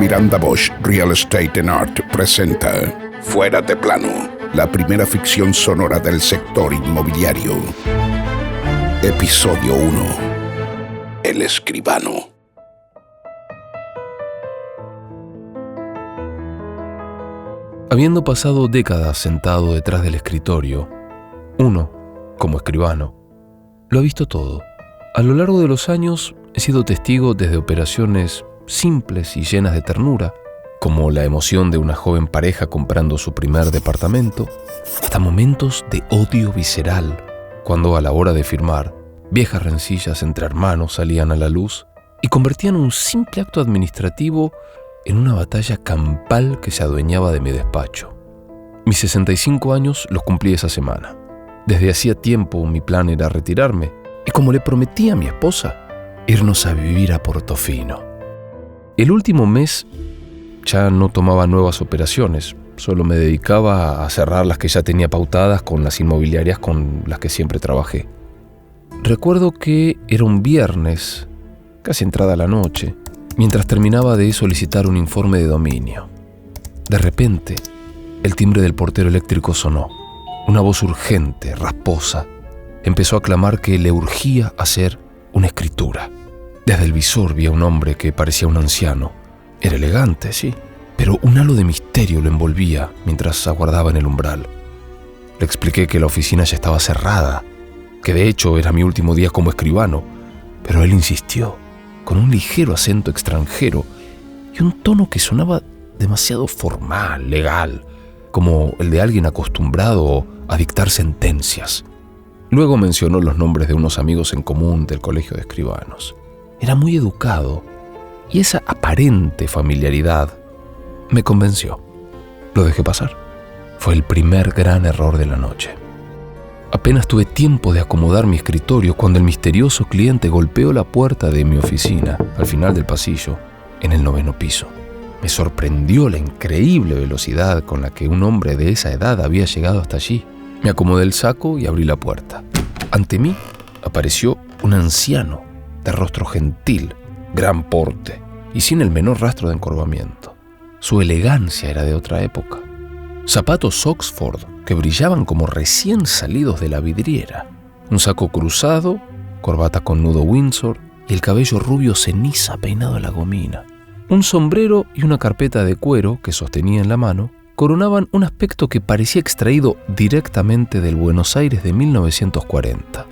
Miranda Bosch Real Estate and Art presenta Fuera de Plano, la primera ficción sonora del sector inmobiliario. Episodio 1. El escribano. Habiendo pasado décadas sentado detrás del escritorio, uno, como escribano, lo ha visto todo. A lo largo de los años he sido testigo desde operaciones simples y llenas de ternura, como la emoción de una joven pareja comprando su primer departamento, hasta momentos de odio visceral, cuando a la hora de firmar, viejas rencillas entre hermanos salían a la luz y convertían un simple acto administrativo en una batalla campal que se adueñaba de mi despacho. Mis 65 años los cumplí esa semana. Desde hacía tiempo mi plan era retirarme y, como le prometí a mi esposa, irnos a vivir a Portofino. El último mes ya no tomaba nuevas operaciones, solo me dedicaba a cerrar las que ya tenía pautadas con las inmobiliarias con las que siempre trabajé. Recuerdo que era un viernes, casi entrada la noche, mientras terminaba de solicitar un informe de dominio. De repente, el timbre del portero eléctrico sonó. Una voz urgente, rasposa, empezó a clamar que le urgía hacer una escritura. Desde el visor vi a un hombre que parecía un anciano. Era elegante, sí, pero un halo de misterio lo envolvía mientras aguardaba en el umbral. Le expliqué que la oficina ya estaba cerrada, que de hecho era mi último día como escribano, pero él insistió, con un ligero acento extranjero y un tono que sonaba demasiado formal, legal, como el de alguien acostumbrado a dictar sentencias. Luego mencionó los nombres de unos amigos en común del colegio de escribanos. Era muy educado y esa aparente familiaridad me convenció. Lo dejé pasar. Fue el primer gran error de la noche. Apenas tuve tiempo de acomodar mi escritorio cuando el misterioso cliente golpeó la puerta de mi oficina, al final del pasillo, en el 9º piso. Me sorprendió la increíble velocidad con la que un hombre de esa edad había llegado hasta allí. Me acomodé el saco y abrí la puerta. Ante mí apareció un anciano, de rostro gentil, gran porte y sin el menor rastro de encorvamiento. Su elegancia era de otra época. Zapatos Oxford que brillaban como recién salidos de la vidriera, un saco cruzado, corbata con nudo Windsor y el cabello rubio ceniza peinado a la gomina. Un sombrero y una carpeta de cuero que sostenía en la mano coronaban un aspecto que parecía extraído directamente del Buenos Aires de 1940.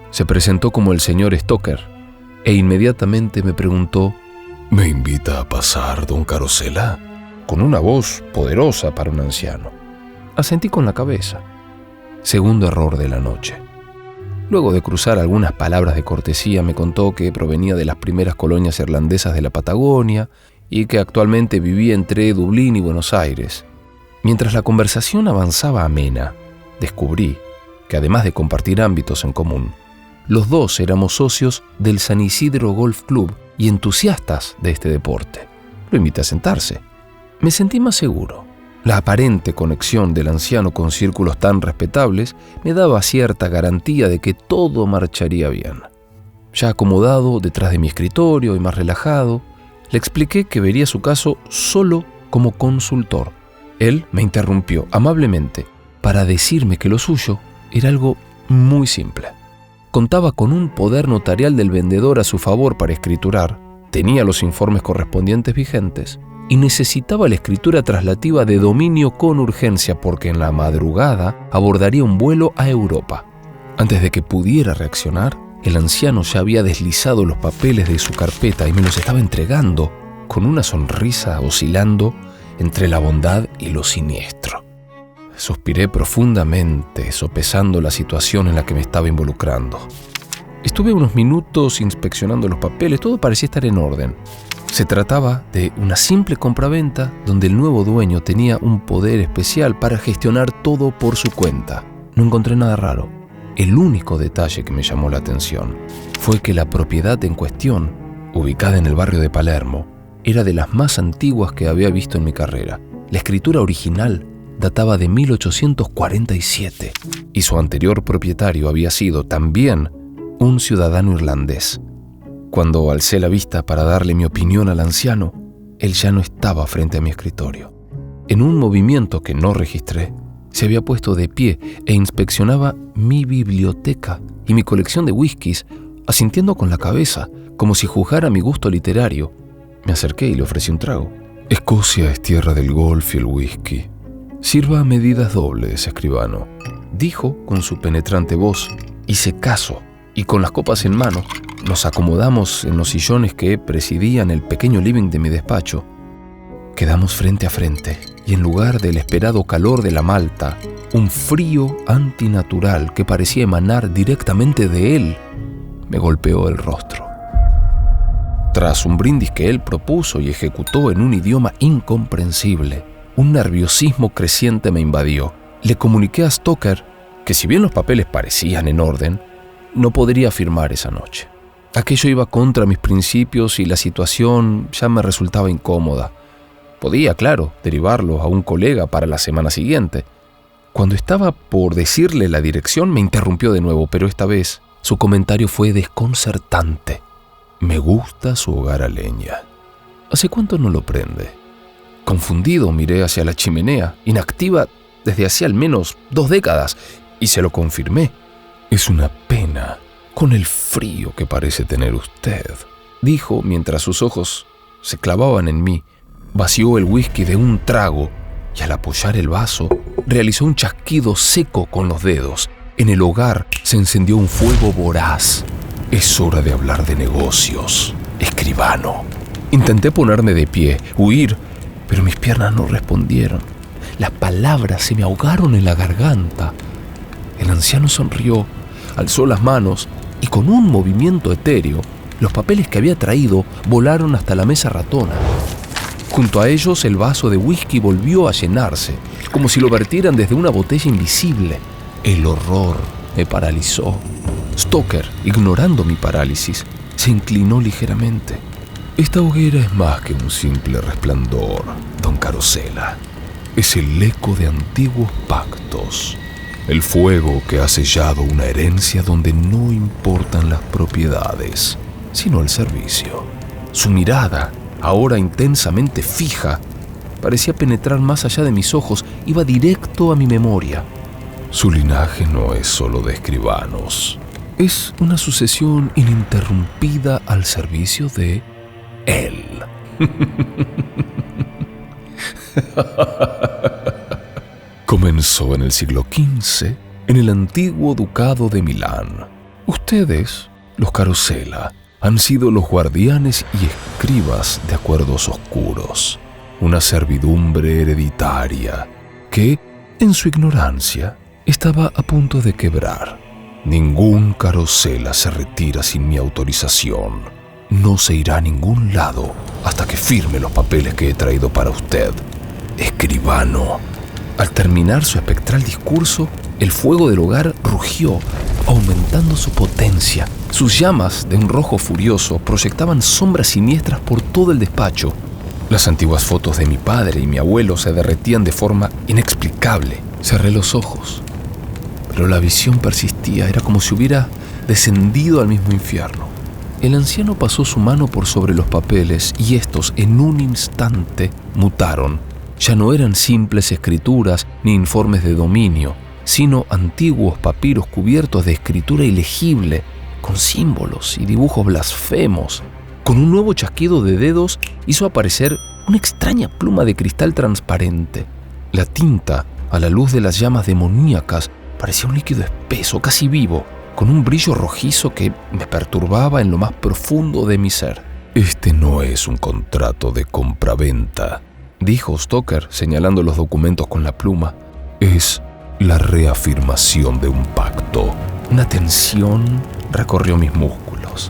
Se presentó como el señor Stoker e inmediatamente me preguntó: ¿Me invita a pasar, don Carosella? Con una voz poderosa para un anciano. Asentí con la cabeza. Segundo error de la noche. Luego de cruzar algunas palabras de cortesía, me contó que provenía de las primeras colonias irlandesas de la Patagonia y que actualmente vivía entre Dublín y Buenos Aires. Mientras la conversación avanzaba amena, descubrí que, además de compartir ámbitos en común, los dos éramos socios del San Isidro Golf Club y entusiastas de este deporte. Lo invité a sentarse. Me sentí más seguro. La aparente conexión del anciano con círculos tan respetables me daba cierta garantía de que todo marcharía bien. Ya acomodado detrás de mi escritorio y más relajado, le expliqué que vería su caso solo como consultor. Él me interrumpió amablemente para decirme que lo suyo era algo muy simple. Contaba con un poder notarial del vendedor a su favor para escriturar, tenía los informes correspondientes vigentes y necesitaba la escritura traslativa de dominio con urgencia porque en la madrugada abordaría un vuelo a Europa. Antes de que pudiera reaccionar, el anciano ya había deslizado los papeles de su carpeta y me los estaba entregando con una sonrisa oscilando entre la bondad y lo siniestro. Suspiré profundamente, sopesando la situación en la que me estaba involucrando. Estuve unos minutos inspeccionando los papeles, todo parecía estar en orden. Se trataba de una simple compraventa donde el nuevo dueño tenía un poder especial para gestionar todo por su cuenta. No encontré nada raro. El único detalle que me llamó la atención fue que la propiedad en cuestión, ubicada en el barrio de Palermo, era de las más antiguas que había visto en mi carrera. La escritura original databa de 1847 y su anterior propietario había sido también un ciudadano irlandés. Cuando alcé la vista para darle mi opinión al anciano, Él ya no estaba frente a mi escritorio. En un movimiento que no registré, se había puesto de pie e inspeccionaba mi biblioteca y mi colección de whiskies, asintiendo con la cabeza, como si juzgara mi gusto literario. Me acerqué y le ofrecí un trago. Escocia es tierra del golf y el whisky. Sirva a medidas dobles, escribano, dijo con su penetrante voz. Hice caso y con las copas en mano nos acomodamos en los sillones que presidían el pequeño living de mi despacho. Quedamos frente a frente y en lugar del esperado calor de la malta, un frío antinatural que parecía emanar directamente de él me golpeó el rostro. Tras un brindis que él propuso y ejecutó en un idioma incomprensible, un nerviosismo creciente me invadió. Le comuniqué a Stoker que si bien los papeles parecían en orden, no podría firmar esa noche. Aquello iba contra mis principios y la situación ya me resultaba incómoda. Podía, claro, derivarlo a un colega para la semana siguiente. Cuando estaba por decirle la dirección, me interrumpió de nuevo, pero esta vez su comentario fue desconcertante. Me gusta su hogar a leña. ¿Hace cuánto no lo prende? Confundido miré hacia la chimenea, inactiva desde hacía al menos 2 décadas, y se lo confirmé. Es una pena, con el frío que parece tener usted, dijo mientras sus ojos se clavaban en mí. Vació el whisky de un trago y al apoyar el vaso, realizó un chasquido seco con los dedos. En el hogar se encendió un fuego voraz. Es hora de hablar de negocios, escribano. Intenté ponerme de pie, huir, pero mis piernas no respondieron. Las palabras se me ahogaron en la garganta. El anciano sonrió, alzó las manos y con un movimiento etéreo, los papeles que había traído volaron hasta la mesa ratona. Junto a ellos el vaso de whisky volvió a llenarse, como si lo vertieran desde una botella invisible. El horror me paralizó. Stoker, ignorando mi parálisis, se inclinó ligeramente. Esta hoguera es más que un simple resplandor, don Carosella. Es el eco de antiguos pactos. El fuego que ha sellado una herencia donde no importan las propiedades, sino el servicio. Su mirada, ahora intensamente fija, parecía penetrar más allá de mis ojos, iba directo a mi memoria. Su linaje no es solo de escribanos, es una sucesión ininterrumpida al servicio de él. Comenzó en el siglo XV, en el antiguo ducado de Milán. Ustedes, los Carosella, han sido los guardianes y escribas de acuerdos oscuros, una servidumbre hereditaria que, en su ignorancia, estaba a punto de quebrar. Ningún Carosella se retira sin mi autorización. No se irá a ningún lado hasta que firme los papeles que he traído para usted, escribano. Al terminar su espectral discurso, el fuego del hogar rugió, aumentando su potencia. Sus llamas, de un rojo furioso, proyectaban sombras siniestras por todo el despacho. Las antiguas fotos de mi padre y mi abuelo se derretían de forma inexplicable. Cerré los ojos, pero la visión persistía. Era como si hubiera descendido al mismo infierno. El anciano pasó su mano por sobre los papeles y estos, en un instante, mutaron. Ya no eran simples escrituras ni informes de dominio, sino antiguos papiros cubiertos de escritura ilegible, con símbolos y dibujos blasfemos. Con un nuevo chasquido de dedos hizo aparecer una extraña pluma de cristal transparente. La tinta, a la luz de las llamas demoníacas, parecía un líquido espeso, casi vivo, con un brillo rojizo que me perturbaba en lo más profundo de mi ser. Este no es un contrato de compraventa, dijo Stoker, señalando los documentos con la pluma. Es la reafirmación de un pacto. Una tensión recorrió mis músculos.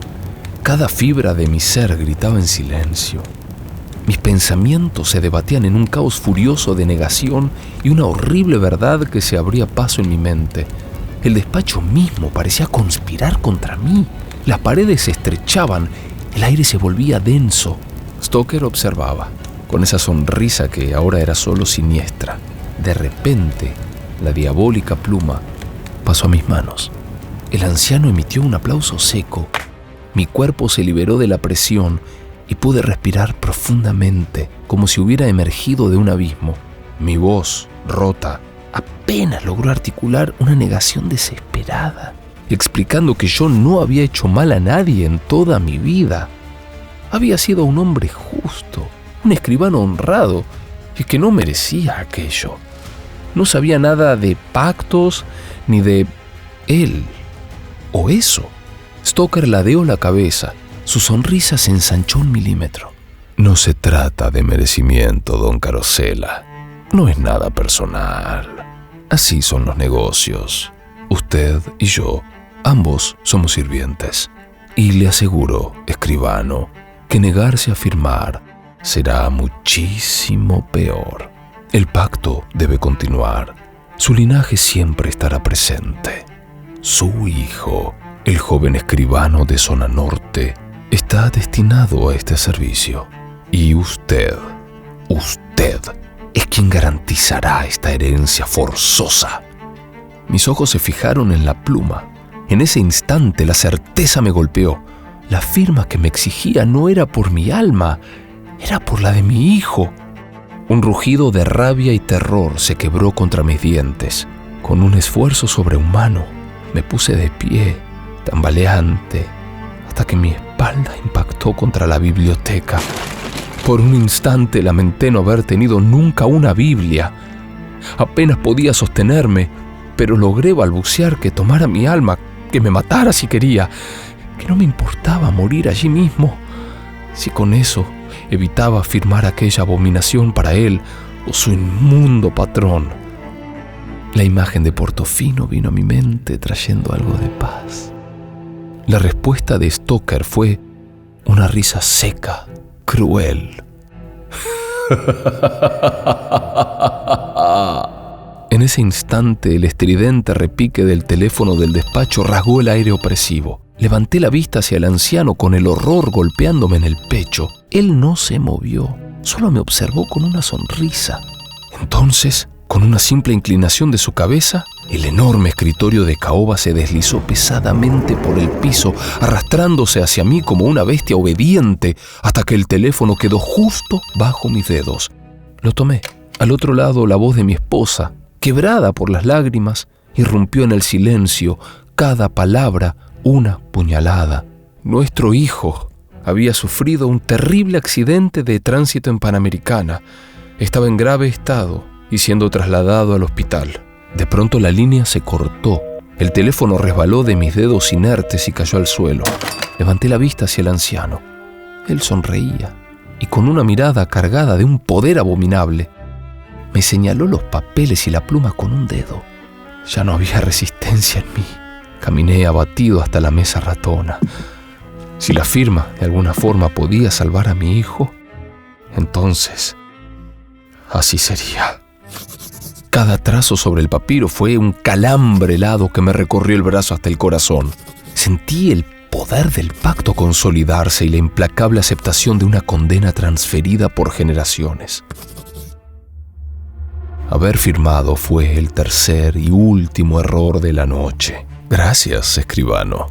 Cada fibra de mi ser gritaba en silencio. Mis pensamientos se debatían en un caos furioso de negación y una horrible verdad que se abría paso en mi mente. El despacho mismo parecía conspirar contra mí. Las paredes se estrechaban, el aire se volvía denso. Stoker observaba, con esa sonrisa que ahora era solo siniestra. De repente, la diabólica pluma pasó a mis manos. El anciano emitió un aplauso seco. Mi cuerpo se liberó de la presión y pude respirar profundamente, como si hubiera emergido de un abismo. Mi voz, rota, apenas logró articular una negación desesperada, explicando que yo no había hecho mal a nadie en toda mi vida. Había sido un hombre justo, un escribano honrado, y que no merecía aquello. No sabía nada de pactos ni de él o eso. Stoker ladeó la cabeza. Su sonrisa se ensanchó 1 milímetro. No se trata de merecimiento, don Carosella. No es nada personal. Así son los negocios. Usted y yo, ambos somos sirvientes. Y le aseguro, escribano, que negarse a firmar será muchísimo peor. El pacto debe continuar. Su linaje siempre estará presente. Su hijo, el joven escribano de Zona Norte, está destinado a este servicio. Y usted es quien garantizará esta herencia forzosa. Mis ojos se fijaron en la pluma. En ese instante la certeza me golpeó. La firma que me exigía no era por mi alma, era por la de mi hijo. Un rugido de rabia y terror se quebró contra mis dientes. Con un esfuerzo sobrehumano, me puse de pie, tambaleante, hasta que mi espalda impactó contra la biblioteca. Por un instante lamenté no haber tenido nunca una Biblia. Apenas podía sostenerme, pero logré balbucear que tomara mi alma, que me matara si quería, que no me importaba morir allí mismo, si con eso evitaba firmar aquella abominación para él o su inmundo patrón. La imagen de Portofino vino a mi mente trayendo algo de paz. La respuesta de Stoker fue una risa seca, cruel. En ese instante, el estridente repique del teléfono del despacho rasgó el aire opresivo. Levanté la vista hacia el anciano con el horror golpeándome en el pecho. Él no se movió, solo me observó con una sonrisa. Entonces, con una simple inclinación de su cabeza, el enorme escritorio de caoba se deslizó pesadamente por el piso, arrastrándose hacia mí como una bestia obediente, hasta que el teléfono quedó justo bajo mis dedos. Lo tomé. Al otro lado, la voz de mi esposa, quebrada por las lágrimas, irrumpió en el silencio, cada palabra una puñalada. Nuestro hijo había sufrido un terrible accidente de tránsito en Panamericana. Estaba en grave estado y siendo trasladado al hospital. De pronto la línea se cortó. El teléfono resbaló de mis dedos inertes y cayó al suelo. Levanté la vista hacia el anciano. Él sonreía y con una mirada cargada de un poder abominable, me señaló los papeles y la pluma con un dedo. Ya no había resistencia en mí. Caminé abatido hasta la mesa ratona. Si la firma de alguna forma podía salvar a mi hijo, entonces así sería. Cada trazo sobre el papiro fue un calambre helado que me recorrió el brazo hasta el corazón. Sentí el poder del pacto consolidarse y la implacable aceptación de una condena transferida por generaciones. Haber firmado fue el tercer y último error de la noche. Gracias, escribano,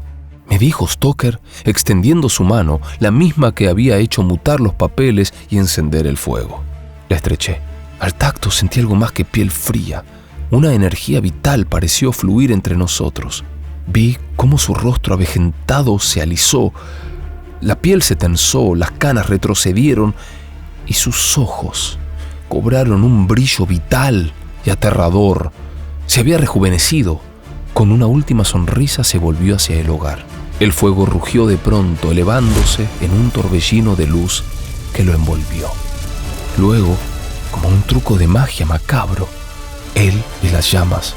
me dijo Stoker, extendiendo su mano, la misma que había hecho mutar los papeles y encender el fuego. La estreché. Al tacto sentí algo más que piel fría. Una energía vital pareció fluir entre nosotros. Vi cómo su rostro avejentado se alisó, la piel se tensó, las canas retrocedieron y sus ojos cobraron un brillo vital y aterrador. Se había rejuvenecido. Con una última sonrisa se volvió hacia el hogar. El fuego rugió de pronto, elevándose en un torbellino de luz que lo envolvió. Luego, como un truco de magia macabro, él y las llamas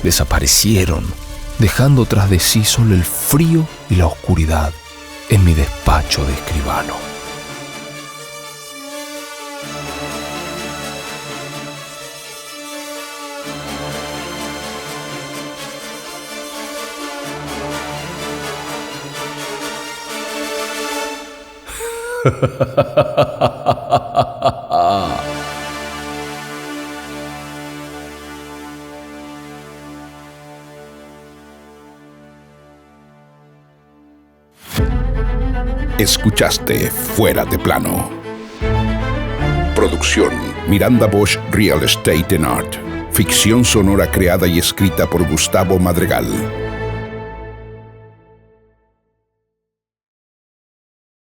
desaparecieron, dejando tras de sí solo el frío y la oscuridad en mi despacho de escribano. Escuchaste Fuera de Plano. Producción Miranda Bosch Real Estate and Art. Ficción sonora creada y escrita por Gustavo Madrigal.